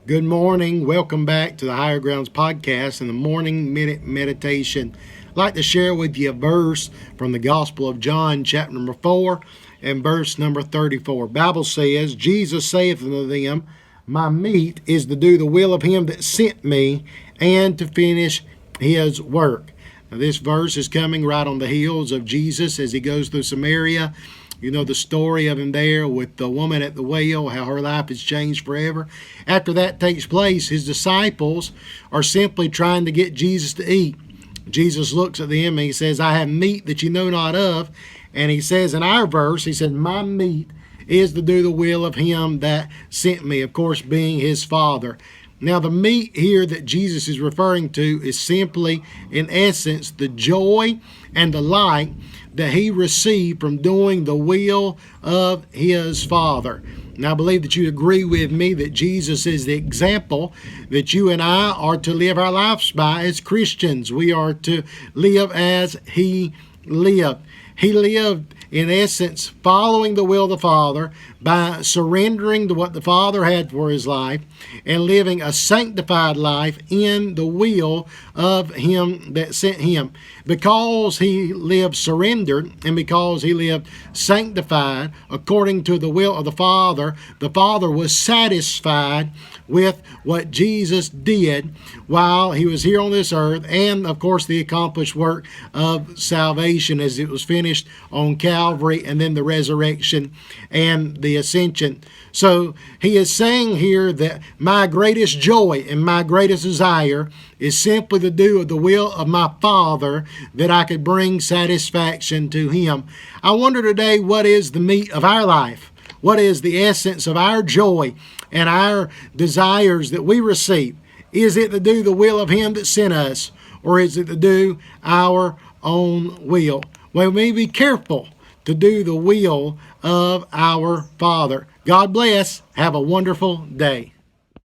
Good morning. Welcome back to the Higher Grounds podcast and the morning minute meditation. I'd like to share with you a verse from the Gospel of John, chapter number 4 and verse number 34. Bible says, Jesus saith unto them, My meat is to do the will of him that sent me and to finish his work. Now, this verse is coming right on the heels of Jesus as he goes through Samaria. You know the story of him there with the woman at the well, how her life has changed forever. After that takes place, his disciples are simply trying to get Jesus to eat. Jesus looks at them and he says, I have meat that you know not of. And he says in our verse, he said, my meat is to do the will of him that sent me, of course, being his Father. Now, the meat here that Jesus is referring to is simply, in essence, the joy and the light that he received from doing the will of his Father. Now, I believe that you agree with me that Jesus is the example that you and I are to live our lives by as Christians. We are to live as he lived. He lived, in essence, following the will of the Father by surrendering to what the Father had for his life and living a sanctified life in the will of him that sent him. Because he lived surrendered and because he lived sanctified according to the will of the Father was satisfied with what Jesus did while he was here on this earth, and of course the accomplished work of salvation as it was finished on Calvary, and then the resurrection and the ascension. So he is saying here that my greatest joy and my greatest desire is simply to do the will of my Father, that I could bring satisfaction to him. I wonder today, what is the meat of our life? What is the essence of our joy and our desires that we receive? Is it to do the will of him that sent us, or is it to do our own will? Well, we may be careful to do the will of our Father. God bless. Have a wonderful day.